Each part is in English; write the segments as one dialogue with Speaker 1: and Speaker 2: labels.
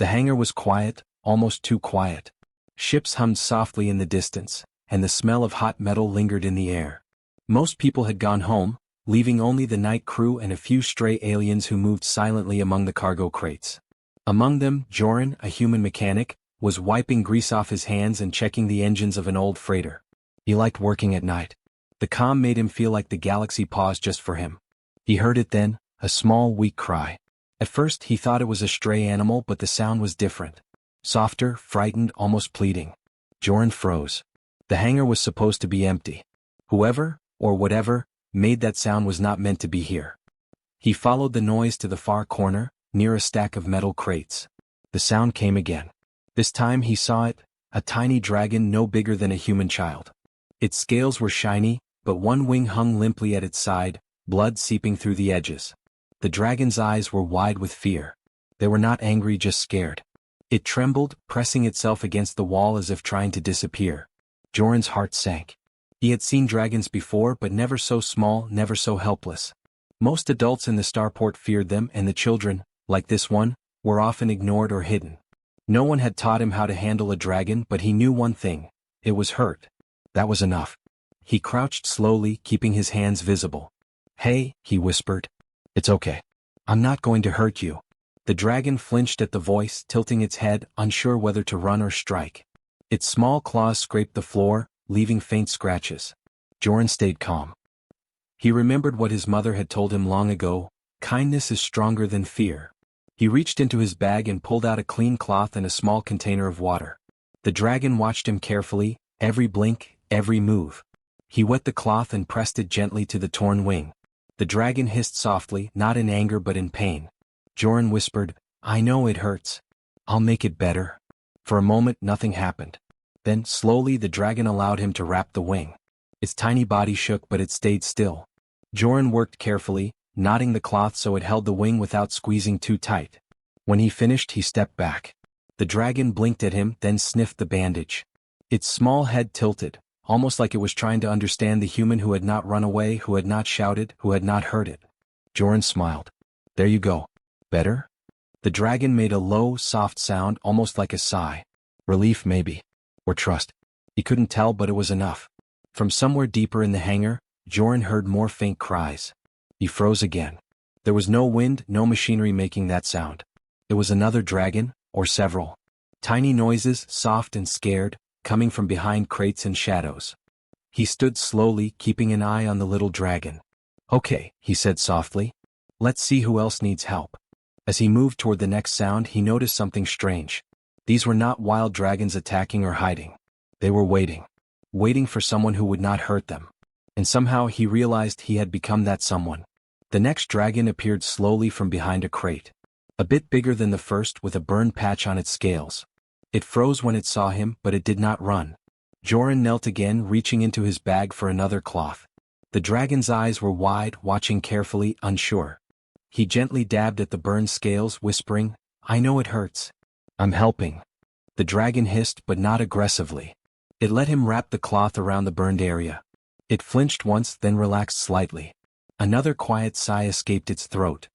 Speaker 1: The hangar was quiet, almost too quiet. Ships hummed softly in the distance, and the smell of hot metal lingered in the air. Most people had gone home, leaving only the night crew and a few stray aliens who moved silently among the cargo crates. Among them, Joran, a human mechanic, was wiping grease off his hands and checking the engines of an old freighter. He liked working at night. The calm made him feel like the galaxy paused just for him. He heard it then, a small, weak cry. At first he thought it was a stray animal, but the sound was different. Softer, frightened, almost pleading. Joran froze. The hangar was supposed to be empty. Whoever, or whatever, made that sound was not meant to be here. He followed the noise to the far corner, near a stack of metal crates. The sound came again. This time he saw it, a tiny dragon no bigger than a human child. Its scales were shiny, but one wing hung limply at its side, blood seeping through the edges. The dragon's eyes were wide with fear. They were not angry, just scared. It trembled, pressing itself against the wall as if trying to disappear. Joran's heart sank. He had seen dragons before, but never so small, never so helpless. Most adults in the starport feared them, and the children, like this one, were often ignored or hidden. No one had taught him how to handle a dragon, but he knew one thing. It was hurt. That was enough. He crouched slowly, keeping his hands visible. "Hey," he whispered. "It's okay. I'm not going to hurt you." The dragon flinched at the voice, tilting its head, unsure whether to run or strike. Its small claws scraped the floor, leaving faint scratches. Joran stayed calm. He remembered what his mother had told him long ago: kindness is stronger than fear. He reached into his bag and pulled out a clean cloth and a small container of water. The dragon watched him carefully, every blink, every move. He wet the cloth and pressed it gently to the torn wing. The dragon hissed softly, not in anger but in pain. Joran whispered, "I know it hurts. I'll make it better." For a moment nothing happened. Then, slowly, the dragon allowed him to wrap the wing. Its tiny body shook, but it stayed still. Joran worked carefully, knotting the cloth so it held the wing without squeezing too tight. When he finished, he stepped back. The dragon blinked at him, then sniffed the bandage. Its small head tilted, almost like it was trying to understand the human who had not run away, who had not shouted, who had not heard it. Joran smiled. "There you go. Better?" The dragon made a low, soft sound, almost like a sigh. Relief, maybe. Or trust. He couldn't tell, but it was enough. From somewhere deeper in the hangar, Joran heard more faint cries. He froze again. There was no wind, no machinery making that sound. It was another dragon, or several. Tiny noises, soft and scared, coming from behind crates and shadows. He stood slowly, keeping an eye on the little dragon. "Okay," he said softly. "Let's see who else needs help." As he moved toward the next sound, he noticed something strange. These were not wild dragons attacking or hiding. They were waiting. Waiting for someone who would not hurt them. And somehow he realized he had become that someone. The next dragon appeared slowly from behind a crate. A bit bigger than the first, with a burned patch on its scales. It froze when it saw him, but it did not run. Joran knelt again, reaching into his bag for another cloth. The dragon's eyes were wide, watching carefully, unsure. He gently dabbed at the burned scales, whispering, "I know it hurts. I'm helping." The dragon hissed, but not aggressively. It let him wrap the cloth around the burned area. It flinched once, then relaxed slightly. Another quiet sigh escaped its throat.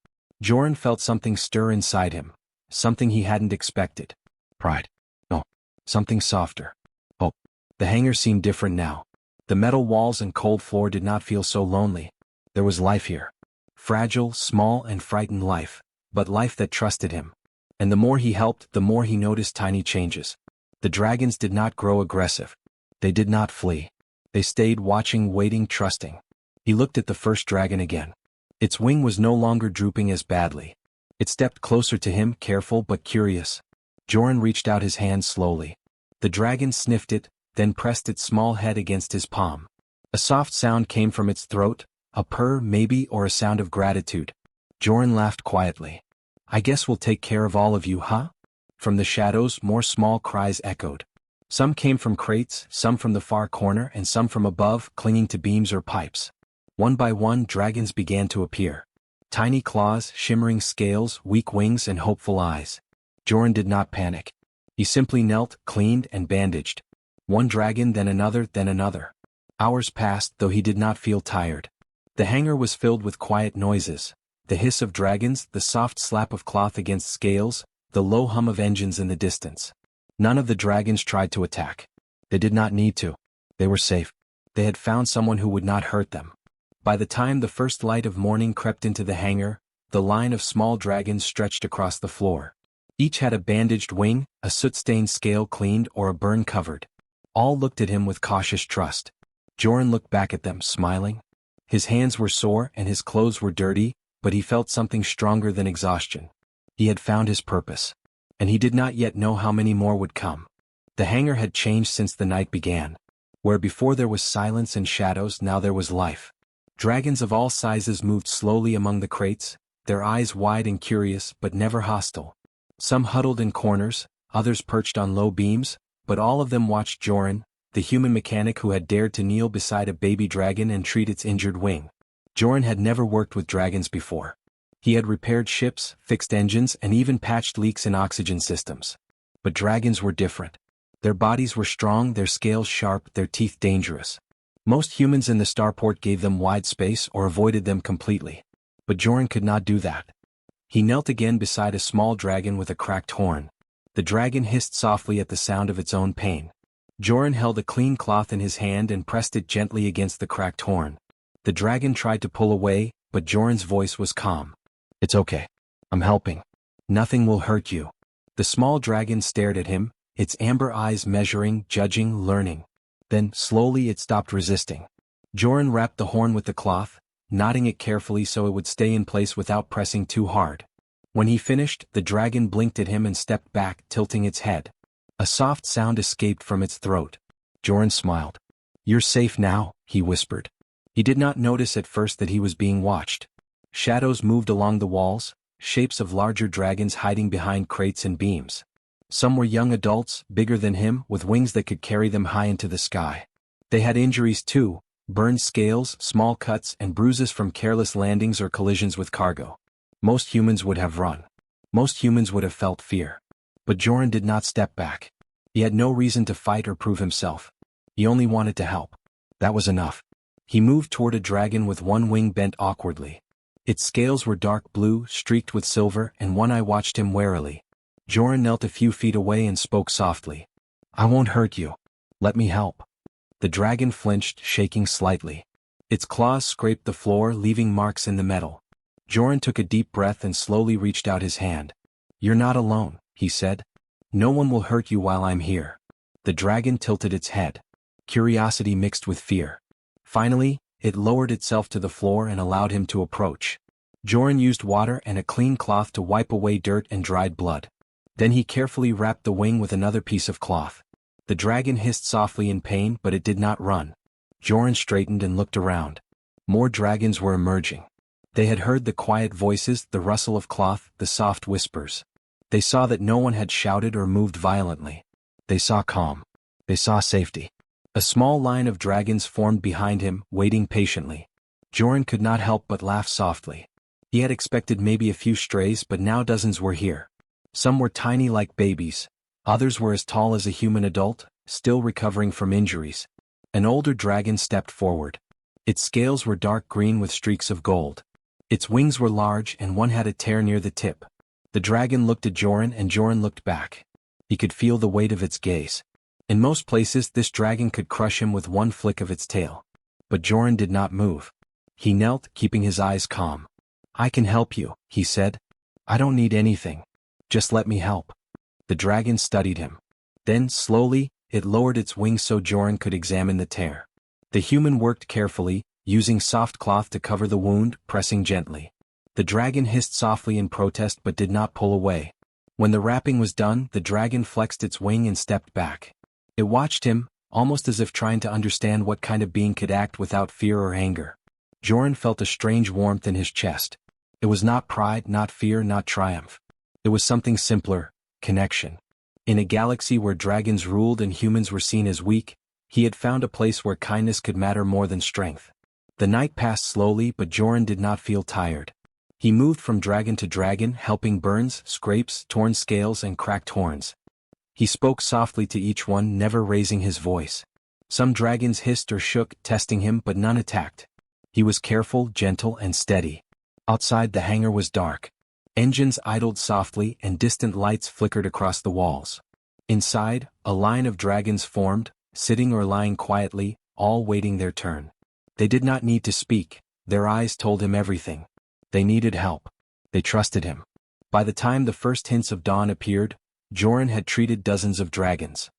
Speaker 1: Joran felt something stir inside him. Something he hadn't expected. Pride. No. Something softer. Hope. The hangar seemed different now. The metal walls and cold floor did not feel so lonely. There was life here. Fragile, small, and frightened life, but life that trusted him. And the more he helped, the more he noticed tiny changes. The dragons did not grow aggressive. They did not flee. They stayed watching, waiting, trusting. He looked at the first dragon again. Its wing was no longer drooping as badly. It stepped closer to him, careful but curious. Joran reached out his hand slowly. The dragon sniffed it, then pressed its small head against his palm. A soft sound came from its throat, a purr maybe, or a sound of gratitude. Joran laughed quietly. "I guess we'll take care of all of you, huh?" From the shadows, more small cries echoed. Some came from crates, some from the far corner, and some from above, clinging to beams or pipes. One by one, dragons began to appear. Tiny claws, shimmering scales, weak wings, and hopeful eyes. Joran did not panic. He simply knelt, cleaned, and bandaged. One dragon, then another, then another. Hours passed, though he did not feel tired. The hangar was filled with quiet noises. The hiss of dragons, the soft slap of cloth against scales, the low hum of engines in the distance. None of the dragons tried to attack. They did not need to. They were safe. They had found someone who would not hurt them. By the time the first light of morning crept into the hangar, the line of small dragons stretched across the floor. Each had a bandaged wing, a soot-stained scale cleaned, or a burn covered. All looked at him with cautious trust. Joran looked back at them, smiling. His hands were sore and his clothes were dirty, but he felt something stronger than exhaustion. He had found his purpose. And he did not yet know how many more would come. The hangar had changed since the night began. Where before there was silence and shadows, now there was life. Dragons of all sizes moved slowly among the crates, their eyes wide and curious but never hostile. Some huddled in corners, others perched on low beams, but all of them watched Joran, the human mechanic who had dared to kneel beside a baby dragon and treat its injured wing. Joran had never worked with dragons before. He had repaired ships, fixed engines, and even patched leaks in oxygen systems. But dragons were different. Their bodies were strong, their scales sharp, their teeth dangerous. Most humans in the starport gave them wide space or avoided them completely. But Joran could not do that. He knelt again beside a small dragon with a cracked horn. The dragon hissed softly at the sound of its own pain. Joran held a clean cloth in his hand and pressed it gently against the cracked horn. The dragon tried to pull away, but Joran's voice was calm. "It's okay. I'm helping. Nothing will hurt you." The small dragon stared at him, its amber eyes measuring, judging, learning. Then, slowly it stopped resisting. Joran wrapped the horn with the cloth, knotting it carefully so it would stay in place without pressing too hard. When he finished, the dragon blinked at him and stepped back, tilting its head. A soft sound escaped from its throat. Joran smiled. "You're safe now," he whispered. He did not notice at first that he was being watched. Shadows moved along the walls, shapes of larger dragons hiding behind crates and beams. Some were young adults, bigger than him, with wings that could carry them high into the sky. They had injuries too, burned scales, small cuts, and bruises from careless landings or collisions with cargo. Most humans would have run. Most humans would have felt fear. But Joran did not step back. He had no reason to fight or prove himself. He only wanted to help. That was enough. He moved toward a dragon with one wing bent awkwardly. Its scales were dark blue, streaked with silver, and one eye watched him warily. Joran knelt a few feet away and spoke softly. "I won't hurt you. Let me help." The dragon flinched, shaking slightly. Its claws scraped the floor, leaving marks in the metal. Joran took a deep breath and slowly reached out his hand. "You're not alone," he said. "No one will hurt you while I'm here." The dragon tilted its head. Curiosity mixed with fear. Finally, it lowered itself to the floor and allowed him to approach. Joran used water and a clean cloth to wipe away dirt and dried blood. Then he carefully wrapped the wing with another piece of cloth. The dragon hissed softly in pain, but it did not run. Joran straightened and looked around. More dragons were emerging. They had heard the quiet voices, the rustle of cloth, the soft whispers. They saw that no one had shouted or moved violently. They saw calm. They saw safety. A small line of dragons formed behind him, waiting patiently. Joran could not help but laugh softly. He had expected maybe a few strays, but now dozens were here. Some were tiny like babies. Others were as tall as a human adult, still recovering from injuries. An older dragon stepped forward. Its scales were dark green with streaks of gold. Its wings were large and one had a tear near the tip. The dragon looked at Joran and Joran looked back. He could feel the weight of its gaze. In most places this dragon could crush him with one flick of its tail. But Joran did not move. He knelt, keeping his eyes calm. "I can help you," he said. "I don't need anything. Just let me help." The dragon studied him. Then, slowly, it lowered its wings so Joran could examine the tear. The human worked carefully, using soft cloth to cover the wound, pressing gently. The dragon hissed softly in protest but did not pull away. When the wrapping was done, the dragon flexed its wing and stepped back. It watched him, almost as if trying to understand what kind of being could act without fear or anger. Joran felt a strange warmth in his chest. It was not pride, not fear, not triumph. It was something simpler: connection. In a galaxy where dragons ruled and humans were seen as weak, he had found a place where kindness could matter more than strength. The night passed slowly, but Joran did not feel tired. He moved from dragon to dragon, helping burns, scrapes, torn scales, and cracked horns. He spoke softly to each one, never raising his voice. Some dragons hissed or shook, testing him, but none attacked. He was careful, gentle, and steady. Outside the hangar was dark. Engines idled softly and distant lights flickered across the walls. Inside, a line of dragons formed, sitting or lying quietly, all waiting their turn. They did not need to speak, their eyes told him everything. They needed help. They trusted him. By the time the first hints of dawn appeared, Joran had treated dozens of dragons.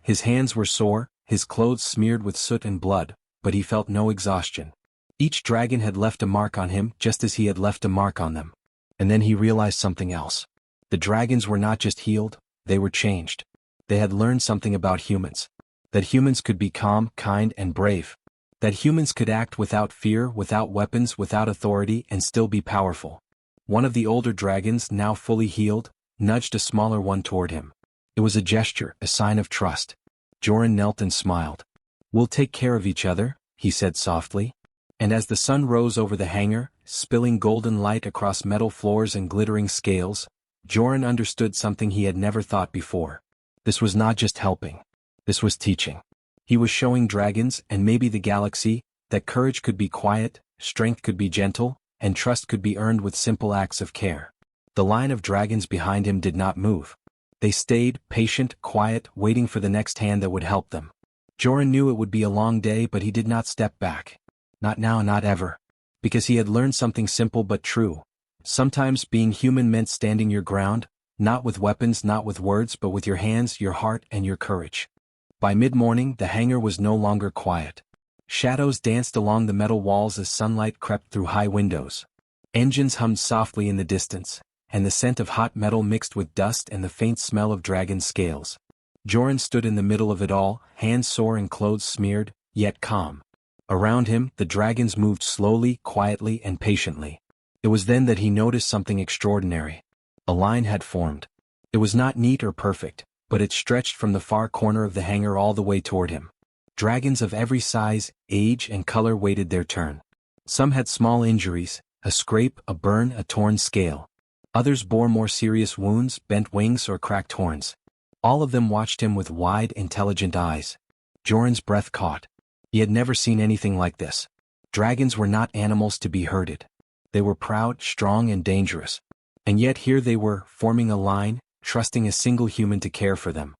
Speaker 1: His hands were sore, his clothes smeared with soot and blood, but he felt no exhaustion. Each dragon had left a mark on him just as he had left a mark on them. And then he realized something else. The dragons were not just healed, they were changed. They had learned something about humans. That humans could be calm, kind, and brave. That humans could act without fear, without weapons, without authority, and still be powerful. One of the older dragons, now fully healed, nudged a smaller one toward him. It was a gesture, a sign of trust. Joran knelt and smiled. "We'll take care of each other," he said softly. And as the sun rose over the hangar, spilling golden light across metal floors and glittering scales, Joran understood something he had never thought before. This was not just helping. This was teaching. He was showing dragons, and maybe the galaxy, that courage could be quiet, strength could be gentle, and trust could be earned with simple acts of care. The line of dragons behind him did not move. They stayed, patient, quiet, waiting for the next hand that would help them. Joran knew it would be a long day, but he did not step back. Not now, not ever. Because he had learned something simple but true. Sometimes being human meant standing your ground, not with weapons, not with words, but with your hands, your heart, and your courage. By mid-morning, the hangar was no longer quiet. Shadows danced along the metal walls as sunlight crept through high windows. Engines hummed softly in the distance, and the scent of hot metal mixed with dust and the faint smell of dragon scales. Joran stood in the middle of it all, hands sore and clothes smeared, yet calm. Around him, the dragons moved slowly, quietly, and patiently. It was then that he noticed something extraordinary. A line had formed. It was not neat or perfect, but it stretched from the far corner of the hangar all the way toward him. Dragons of every size, age, and color waited their turn. Some had small injuries, a scrape, a burn, a torn scale. Others bore more serious wounds, bent wings, or cracked horns. All of them watched him with wide, intelligent eyes. Joran's breath caught. He had never seen anything like this. Dragons were not animals to be herded. They were proud, strong, and dangerous. And yet here they were, forming a line, trusting a single human to care for them.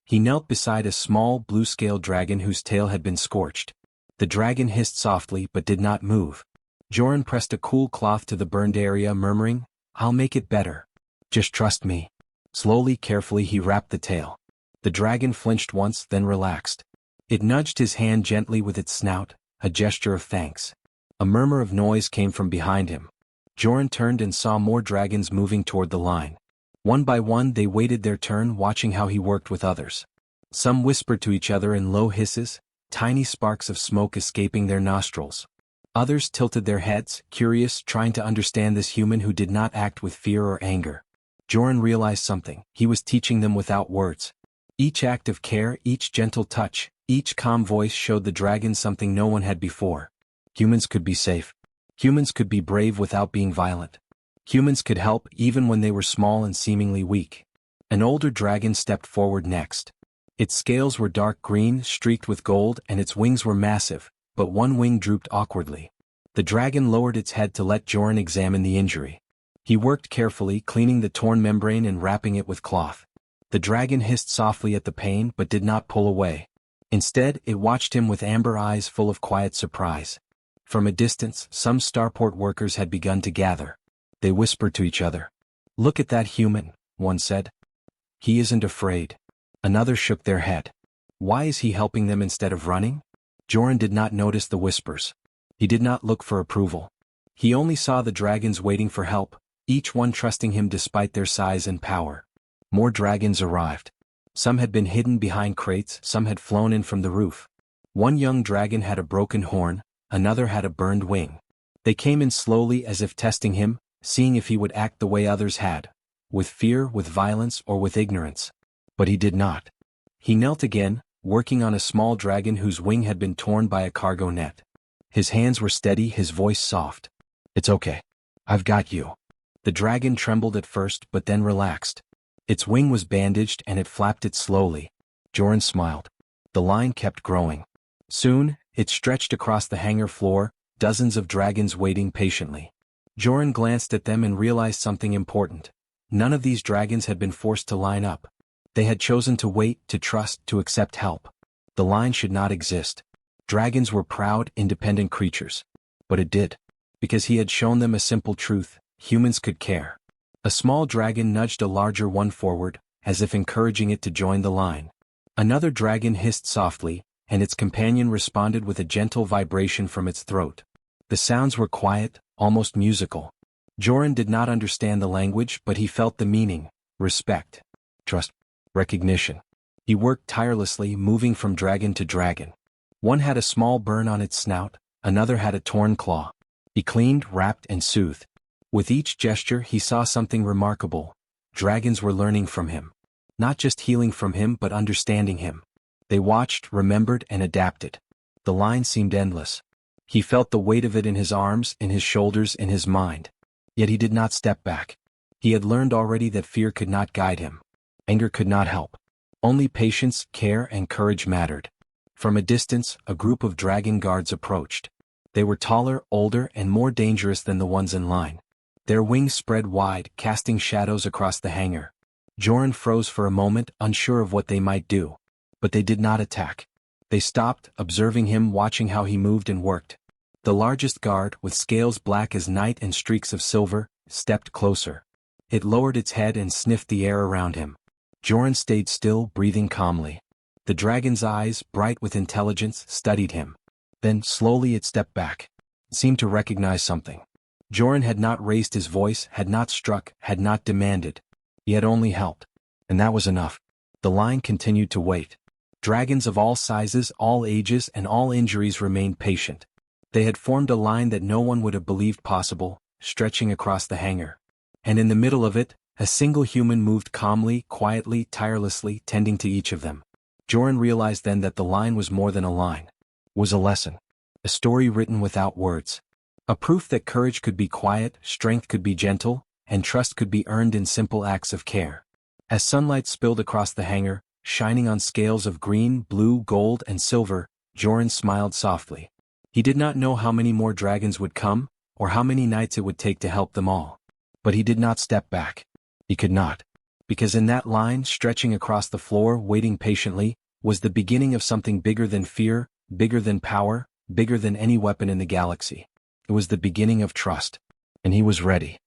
Speaker 1: He knelt beside a small, blue-scaled dragon whose tail had been scorched. The dragon hissed softly but did not move. Joran pressed a cool cloth to the burned area, murmuring, "I'll make it better. Just trust me." Slowly, carefully he wrapped the tail. The dragon flinched once, then relaxed. It nudged his hand gently with its snout, a gesture of thanks. A murmur of noise came from behind him. Joran turned and saw more dragons moving toward the line. One by one they waited their turn, watching how he worked with others. Some whispered to each other in low hisses, tiny sparks of smoke escaping their nostrils. Others tilted their heads, curious, trying to understand this human who did not act with fear or anger. Joran realized something. He was teaching them without words. Each act of care, each gentle touch, each calm voice showed the dragons something no one had before. Humans could be safe. Humans could be brave without being violent. Humans could help even when they were small and seemingly weak. An older dragon stepped forward next. Its scales were dark green, streaked with gold, and its wings were massive, but one wing drooped awkwardly. The dragon lowered its head to let Joran examine the injury. He worked carefully, cleaning the torn membrane and wrapping it with cloth. The dragon hissed softly at the pain but did not pull away. Instead, it watched him with amber eyes full of quiet surprise. From a distance, some starport workers had begun to gather. They whispered to each other. "Look at that human," one said. "He isn't afraid." Another shook their head. "Why is he helping them instead of running?" Joran did not notice the whispers. He did not look for approval. He only saw the dragons waiting for help, each one trusting him despite their size and power. More dragons arrived. Some had been hidden behind crates, some had flown in from the roof. One young dragon had a broken horn, another had a burned wing. They came in slowly as if testing him, seeing if he would act the way others had, with fear, with violence, or with ignorance. But he did not. He knelt again, working on a small dragon whose wing had been torn by a cargo net. His hands were steady, his voice soft. "It's okay. I've got you." The dragon trembled at first but then relaxed. Its wing was bandaged and it flapped it slowly. Joran smiled. The line kept growing. Soon, it stretched across the hangar floor, dozens of dragons waiting patiently. Joran glanced at them and realized something important. None of these dragons had been forced to line up. They had chosen to wait, to trust, to accept help. The line should not exist. Dragons were proud, independent creatures. But it did. Because he had shown them a simple truth: humans could care. A small dragon nudged a larger one forward, as if encouraging it to join the line. Another dragon hissed softly, and its companion responded with a gentle vibration from its throat. The sounds were quiet, almost musical. Joran did not understand the language, but he felt the meaning: respect, trust, recognition. He worked tirelessly, moving from dragon to dragon. One had a small burn on its snout, another had a torn claw. He cleaned, wrapped, and soothed. With each gesture he saw something remarkable. Dragons were learning from him. Not just healing from him, but understanding him. They watched, remembered, and adapted. The line seemed endless. He felt the weight of it in his arms, in his shoulders, in his mind. Yet he did not step back. He had learned already that fear could not guide him. Anger could not help. Only patience, care, and courage mattered. From a distance, a group of dragon guards approached. They were taller, older, and more dangerous than the ones in line. Their wings spread wide, casting shadows across the hangar. Joran froze for a moment, unsure of what they might do. But they did not attack. They stopped, observing him, watching how he moved and worked. The largest guard, with scales black as night and streaks of silver, stepped closer. It lowered its head and sniffed the air around him. Joran stayed still, breathing calmly. The dragon's eyes, bright with intelligence, studied him. Then, slowly it stepped back. It seemed to recognize something. Joran had not raised his voice, had not struck, had not demanded. He had only helped. And that was enough. The line continued to wait. Dragons of all sizes, all ages, and all injuries remained patient. They had formed a line that no one would have believed possible, stretching across the hangar. And in the middle of it, a single human moved calmly, quietly, tirelessly, tending to each of them. Joran realized then that the line was more than a line. It was a lesson. A story written without words. A proof that courage could be quiet, strength could be gentle, and trust could be earned in simple acts of care. As sunlight spilled across the hangar, shining on scales of green, blue, gold, and silver, Joran smiled softly. He did not know how many more dragons would come, or how many nights it would take to help them all. But he did not step back. He could not. Because in that line, stretching across the floor, waiting patiently, was the beginning of something bigger than fear, bigger than power, bigger than any weapon in the galaxy. It was the beginning of trust. And he was ready.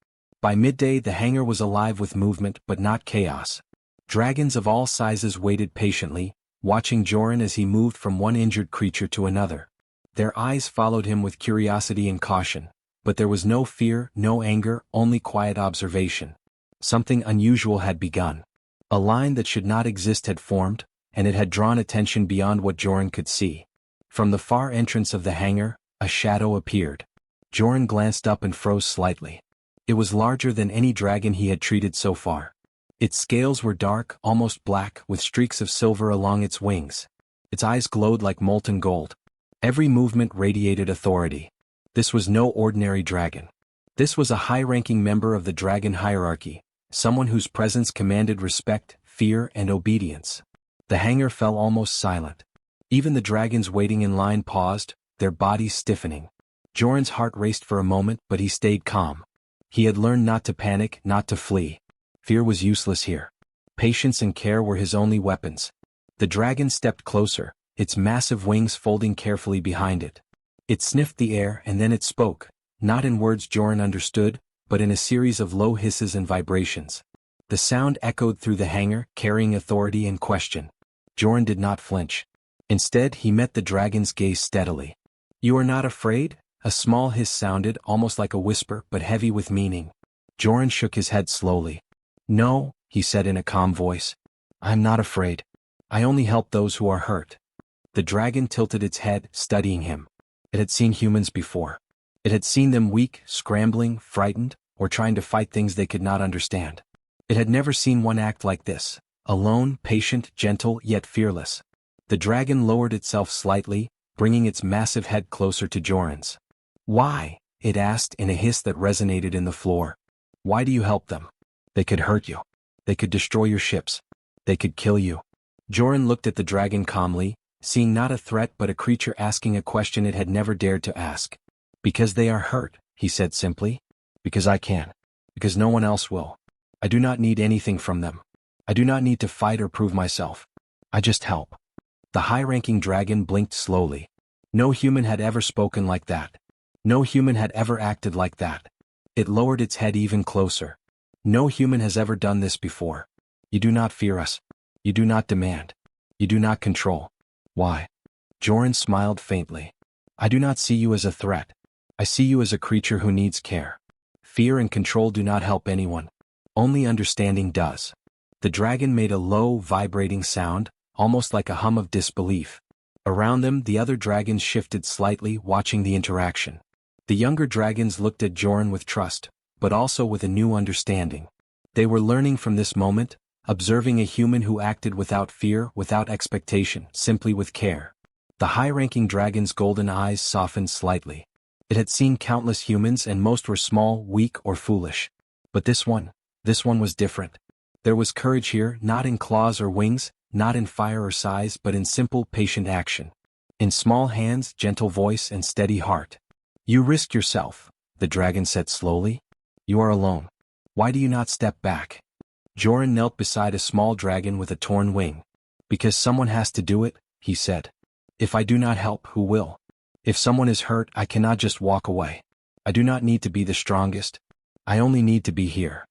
Speaker 1: By midday the hangar was alive with movement, but not chaos. Dragons of all sizes waited patiently, watching Joran as he moved from one injured creature to another. Their eyes followed him with curiosity and caution, but there was no fear, no anger, only quiet observation. Something unusual had begun. A line that should not exist had formed, and it had drawn attention beyond what Joran could see. From the far entrance of the hangar, a shadow appeared. Joran glanced up and froze slightly. It was larger than any dragon he had treated so far. Its scales were dark, almost black, with streaks of silver along its wings. Its eyes glowed like molten gold. Every movement radiated authority. This was no ordinary dragon. This was a high-ranking member of the dragon hierarchy, someone whose presence commanded respect, fear, and obedience. The hangar fell almost silent. Even the dragons waiting in line paused, their bodies stiffening. Joran's heart raced for a moment, but he stayed calm. He had learned not to panic, not to flee. Fear was useless here. Patience and care were his only weapons. The dragon stepped closer, its massive wings folding carefully behind it. It sniffed the air and then it spoke, not in words Joran understood, but in a series of low hisses and vibrations. The sound echoed through the hangar, carrying authority and question. Joran did not flinch. Instead, he met the dragon's gaze steadily. "You are not afraid?" A small hiss sounded, almost like a whisper, but heavy with meaning. Joran shook his head slowly. "No," he said in a calm voice. "I am not afraid. I only help those who are hurt." The dragon tilted its head, studying him. It had seen humans before. It had seen them weak, scrambling, frightened, or trying to fight things they could not understand. It had never seen one act like this, alone, patient, gentle, yet fearless. The dragon lowered itself slightly, bringing its massive head closer to Joran's. "Why?" it asked in a hiss that resonated in the floor. "Why do you help them? They could hurt you. They could destroy your ships. They could kill you." Joran looked at the dragon calmly, seeing not a threat but a creature asking a question it had never dared to ask. "Because they are hurt," he said simply. Because I can. Because no one else will. I do not need anything from them. I do not need to fight or prove myself. I just help. The high-ranking dragon blinked slowly. No human had ever spoken like that. No human had ever acted like that. It lowered its head even closer. No human has ever done this before. You do not fear us. You do not demand. You do not control. Why? Joran smiled faintly. I do not see you as a threat. I see you as a creature who needs care. Fear and control do not help anyone. Only understanding does. The dragon made a low, vibrating sound, almost like a hum of disbelief. Around them, the other dragons shifted slightly, watching the interaction. The younger dragons looked at Joran with trust, but also with a new understanding. They were learning from this moment, observing a human who acted without fear, without expectation, simply with care. The high-ranking dragon's golden eyes softened slightly. It had seen countless humans and most were small, weak, or foolish. But this one was different. There was courage here, not in claws or wings, not in fire or size, but in simple, patient action. In small hands, gentle voice, and steady heart. You risked yourself, the dragon said slowly. You are alone. Why do you not step back? Joran knelt beside a small dragon with a torn wing. Because someone has to do it, he said. If I do not help, who will? If someone is hurt, I cannot just walk away. I do not need to be the strongest. I only need to be here.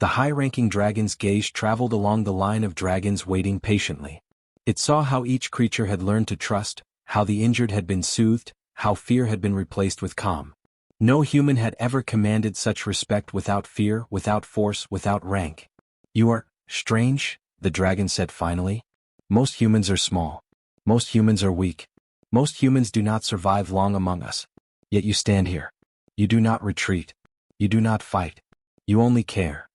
Speaker 1: The high-ranking dragon's gaze traveled along the line of dragons waiting patiently. It saw how each creature had learned to trust, how the injured had been soothed, how fear had been replaced with calm. No human had ever commanded such respect without fear, without force, without rank. You are strange, the dragon said finally. Most humans are small. Most humans are weak. Most humans do not survive long among us. Yet you stand here. You do not retreat. You do not fight. You only care.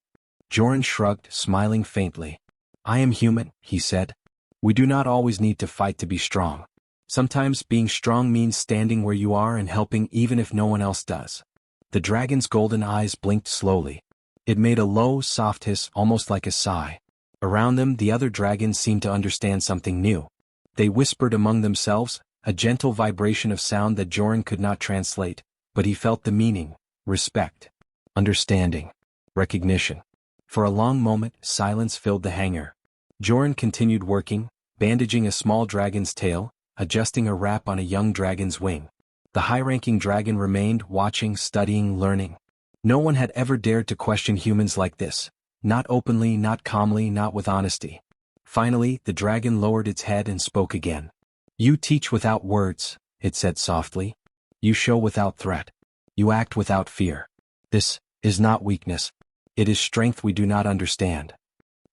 Speaker 1: Joran shrugged, smiling faintly. I am human, he said. We do not always need to fight to be strong. Sometimes being strong means standing where you are and helping even if no one else does. The dragon's golden eyes blinked slowly. It made a low, soft hiss, almost like a sigh. Around them, the other dragons seemed to understand something new. They whispered among themselves, a gentle vibration of sound that Joran could not translate, but he felt the meaning: respect, understanding, recognition. For a long moment, silence filled the hangar. Joran continued working, bandaging a small dragon's tail, adjusting a wrap on a young dragon's wing. The high-ranking dragon remained, watching, studying, learning. No one had ever dared to question humans like this. Not openly, not calmly, not with honesty. Finally, the dragon lowered its head and spoke again. You teach without words, it said softly. You show without threat. You act without fear. This is not weakness. It is strength we do not understand.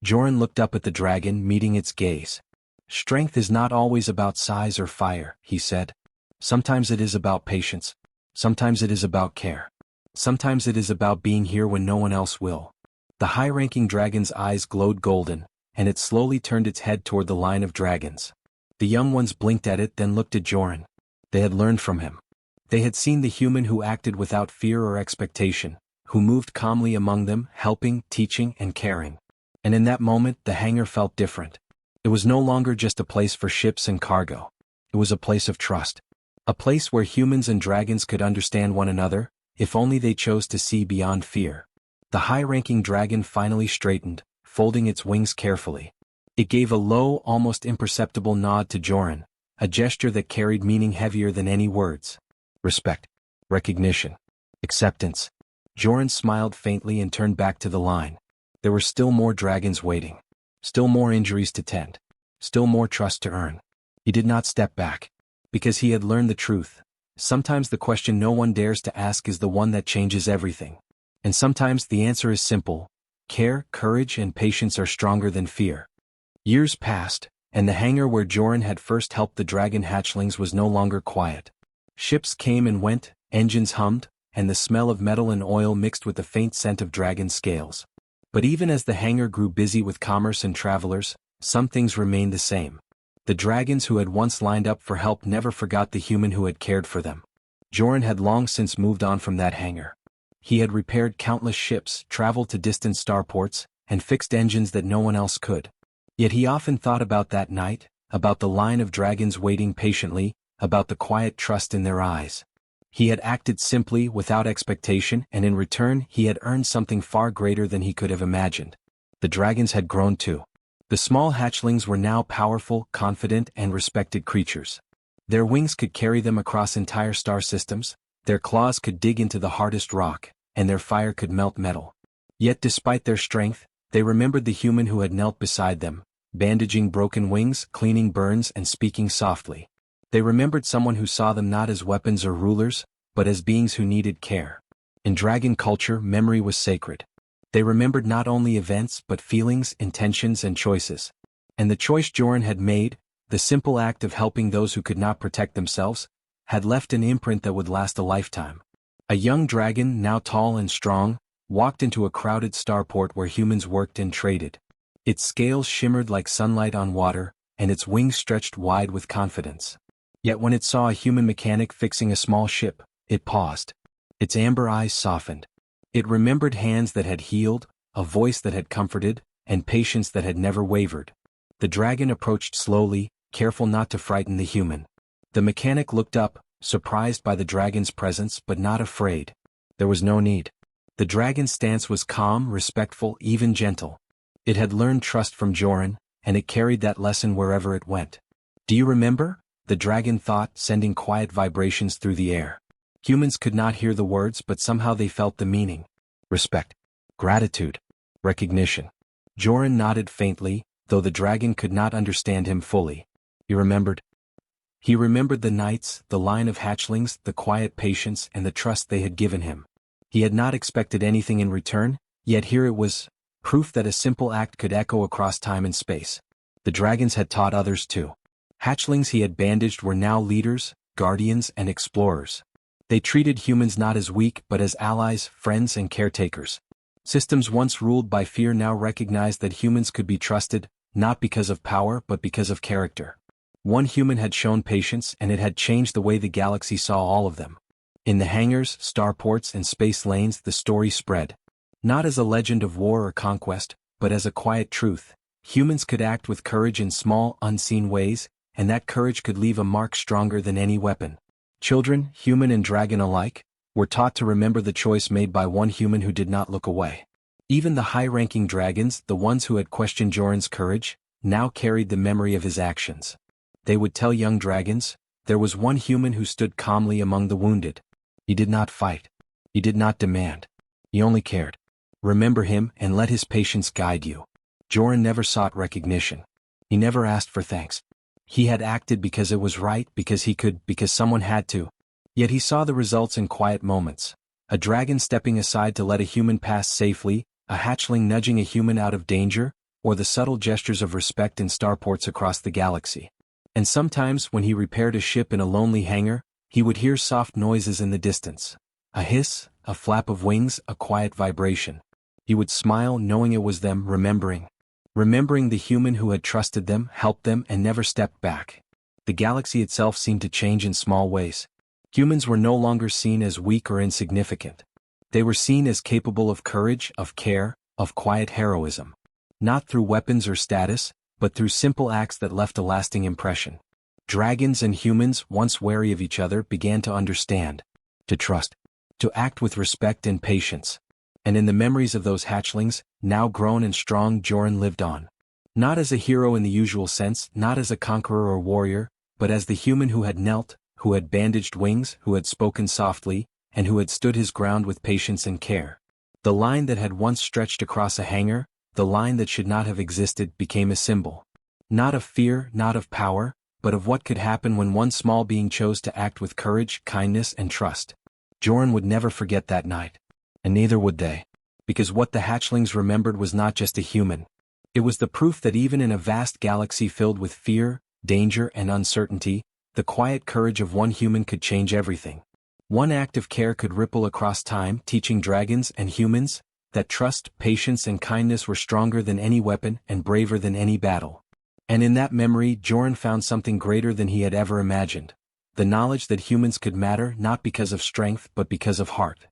Speaker 1: Joran looked up at the dragon, meeting its gaze. Strength is not always about size or fire, he said. Sometimes it is about patience. Sometimes it is about care. Sometimes it is about being here when no one else will. The high-ranking dragon's eyes glowed golden, and it slowly turned its head toward the line of dragons. The young ones blinked at it, then looked at Joran. They had learned from him. They had seen the human who acted without fear or expectation, who moved calmly among them, helping, teaching, and caring. And in that moment, the hangar felt different. It was no longer just a place for ships and cargo. It was a place of trust. A place where humans and dragons could understand one another, if only they chose to see beyond fear. The high-ranking dragon finally straightened, folding its wings carefully. It gave a low, almost imperceptible nod to Joran, a gesture that carried meaning heavier than any words. Respect. Recognition. Acceptance. Joran smiled faintly and turned back to the line. There were still more dragons waiting. Still more injuries to tend. Still more trust to earn. He did not step back. Because he had learned the truth. Sometimes the question no one dares to ask is the one that changes everything. And sometimes the answer is simple. Care, courage, and patience are stronger than fear. Years passed, and the hangar where Joran had first helped the dragon hatchlings was no longer quiet. Ships came and went, engines hummed, and the smell of metal and oil mixed with the faint scent of dragon scales. But even as the hangar grew busy with commerce and travelers, some things remained the same. The dragons who had once lined up for help never forgot the human who had cared for them. Joran had long since moved on from that hangar. He had repaired countless ships, traveled to distant starports, and fixed engines that no one else could. Yet he often thought about that night, about the line of dragons waiting patiently, about the quiet trust in their eyes. He had acted simply, without expectation, and in return he had earned something far greater than he could have imagined. The dragons had grown too. The small hatchlings were now powerful, confident, and respected creatures. Their wings could carry them across entire star systems, their claws could dig into the hardest rock, and their fire could melt metal. Yet despite their strength, they remembered the human who had knelt beside them, bandaging broken wings, cleaning burns, and speaking softly. They remembered someone who saw them not as weapons or rulers, but as beings who needed care. In dragon culture, memory was sacred. They remembered not only events but feelings, intentions, and choices. And the choice Joran had made, the simple act of helping those who could not protect themselves, had left an imprint that would last a lifetime. A young dragon, now tall and strong, walked into a crowded starport where humans worked and traded. Its scales shimmered like sunlight on water, and its wings stretched wide with confidence. Yet when it saw a human mechanic fixing a small ship, it paused. Its amber eyes softened. It remembered hands that had healed, a voice that had comforted, and patience that had never wavered. The dragon approached slowly, careful not to frighten the human. The mechanic looked up, surprised by the dragon's presence but not afraid. There was no need. The dragon's stance was calm, respectful, even gentle. It had learned trust from Joran, and it carried that lesson wherever it went. "Do you remember?" the dragon thought, sending quiet vibrations through the air. Humans could not hear the words, but somehow they felt the meaning. Respect. Gratitude. Recognition. Joran nodded faintly, though the dragon could not understand him fully. He remembered. He remembered the nights, the line of hatchlings, the quiet patience, and the trust they had given him. He had not expected anything in return, yet here it was, proof that a simple act could echo across time and space. The dragons had taught others too. Hatchlings he had bandaged were now leaders, guardians, and explorers. They treated humans not as weak but as allies, friends, and caretakers. Systems once ruled by fear now recognized that humans could be trusted, not because of power but because of character. One human had shown patience, and it had changed the way the galaxy saw all of them. In the hangars, starports, and space lanes the story spread. Not as a legend of war or conquest, but as a quiet truth. Humans could act with courage in small, unseen ways, and that courage could leave a mark stronger than any weapon. Children, human and dragon alike, were taught to remember the choice made by one human who did not look away. Even the high-ranking dragons, the ones who had questioned Joran's courage, now carried the memory of his actions. They would tell young dragons, there was one human who stood calmly among the wounded. He did not fight. He did not demand. He only cared. Remember him and let his patience guide you. Joran never sought recognition. He never asked for thanks. He had acted because it was right, because he could, because someone had to. Yet he saw the results in quiet moments. A dragon stepping aside to let a human pass safely, a hatchling nudging a human out of danger, or the subtle gestures of respect in starports across the galaxy. And sometimes, when he repaired a ship in a lonely hangar, he would hear soft noises in the distance. A hiss, a flap of wings, a quiet vibration. He would smile knowing it was them remembering. Remembering the human who had trusted them, helped them, and never stepped back. The galaxy itself seemed to change in small ways. Humans were no longer seen as weak or insignificant. They were seen as capable of courage, of care, of quiet heroism. Not through weapons or status, but through simple acts that left a lasting impression. Dragons and humans, once wary of each other, began to understand, to trust, to act with respect and patience. And in the memories of those hatchlings, now grown and strong, Joran lived on. Not as a hero in the usual sense, not as a conqueror or warrior, but as the human who had knelt, who had bandaged wings, who had spoken softly, and who had stood his ground with patience and care. The line that had once stretched across a hangar, the line that should not have existed, became a symbol. Not of fear, not of power, but of what could happen when one small being chose to act with courage, kindness, and trust. Joran would never forget that night. And neither would they. Because what the hatchlings remembered was not just a human. It was the proof that even in a vast galaxy filled with fear, danger, and uncertainty, the quiet courage of one human could change everything. One act of care could ripple across time, teaching dragons and humans that trust, patience, and kindness were stronger than any weapon and braver than any battle. And in that memory, Joran found something greater than he had ever imagined. The knowledge that humans could matter not because of strength but because of heart.